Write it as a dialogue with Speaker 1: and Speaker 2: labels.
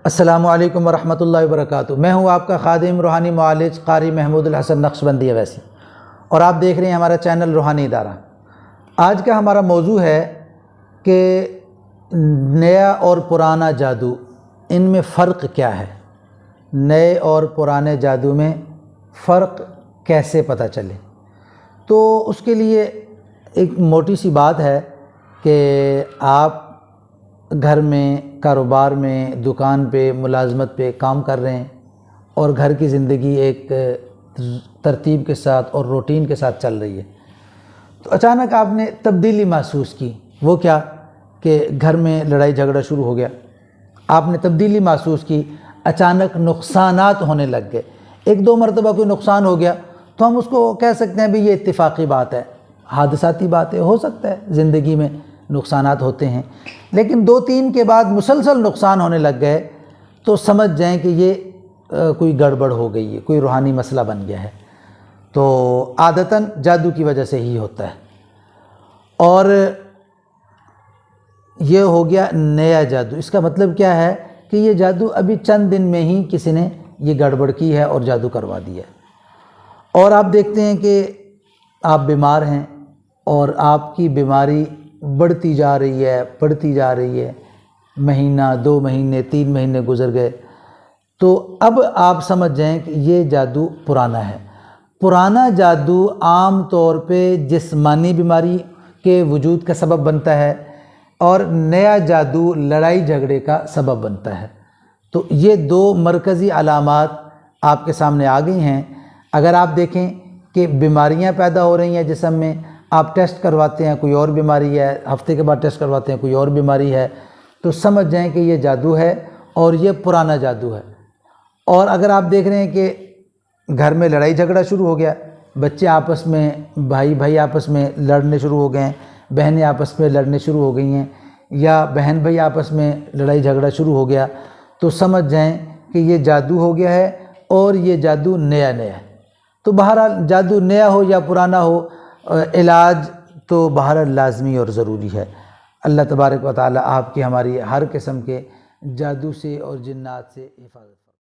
Speaker 1: السلام علیکم ورحمۃ اللہ وبرکاتہ۔ میں ہوں آپ کا خادم روحانی معالج قاری محمود الحسن نقشبندی اویسی، اور آپ دیکھ رہے ہیں ہمارا چینل روحانی ادارہ۔ آج کا ہمارا موضوع ہے کہ نیا اور پرانا جادو، ان میں فرق کیا ہے؟ نئے اور پرانے جادو میں فرق کیسے پتہ چلے؟ تو اس کے لیے ایک موٹی سی بات ہے کہ آپ گھر میں، کاروبار میں، دکان پہ، ملازمت پہ کام کر رہے ہیں اور گھر کی زندگی ایک ترتیب کے ساتھ اور روٹین کے ساتھ چل رہی ہے، تو اچانک آپ نے تبدیلی محسوس کی۔ وہ کیا کہ گھر میں لڑائی جھگڑا شروع ہو گیا، آپ نے تبدیلی محسوس کی، اچانک نقصانات ہونے لگ گئے۔ ایک دو مرتبہ کوئی نقصان ہو گیا تو ہم اس کو کہہ سکتے ہیں بھی یہ اتفاقی بات ہے، حادثاتی بات ہے، ہو سکتا ہے زندگی میں نقصانات ہوتے ہیں، لیکن دو تین کے بعد مسلسل نقصان ہونے لگ گئے تو سمجھ جائیں کہ یہ کوئی گڑبڑ ہو گئی ہے، کوئی روحانی مسئلہ بن گیا ہے۔ تو عادتاً جادو کی وجہ سے ہی ہوتا ہے، اور یہ ہو گیا نیا جادو۔ اس کا مطلب کیا ہے کہ یہ جادو ابھی چند دن میں ہی کسی نے یہ گڑبڑ کی ہے اور جادو کروا دیا ہے، اور آپ دیکھتے ہیں کہ آپ بیمار ہیں اور آپ کی بیماری بڑھتی جا رہی ہے، بڑھتی جا رہی ہے، مہینہ، 2 مہینے، 3 مہینے گزر گئے، تو اب آپ سمجھ جائیں کہ یہ جادو پرانا ہے۔ پرانا جادو عام طور پہ جسمانی بیماری کے وجود کا سبب بنتا ہے، اور نیا جادو لڑائی جھگڑے کا سبب بنتا ہے۔ تو یہ دو مرکزی علامات آپ کے سامنے آ گئی ہیں۔ اگر آپ دیکھیں کہ بیماریاں پیدا ہو رہی ہیں جسم میں، آپ ٹیسٹ کرواتے ہیں کوئی اور بیماری ہے، ہفتے کے بعد ٹیسٹ کرواتے ہیں کوئی اور بیماری ہے، تو سمجھ جائیں کہ یہ جادو ہے اور یہ پرانا جادو ہے۔ اور اگر آپ دیکھ رہے ہیں کہ گھر میں لڑائی جھگڑا شروع ہو گیا، بچے آپس میں، بھائی آپس میں لڑنے شروع ہو گئے ہیں، بہنیں آپس میں لڑنے شروع ہو گئی ہیں، یا بہن بھائی آپس میں لڑائی جھگڑا شروع ہو گیا، تو سمجھ جائیں کہ یہ جادو ہو گیا ہے، اور یہ جادو نیا ہے۔ تو بہرحال جادو نیا ہو یا پرانا ہو، علاج تو بہرحال لازمی اور ضروری ہے۔ اللہ تبارک و تعالی آپ کی ہماری ہر قسم کے جادو سے اور جنات سے حفاظت۔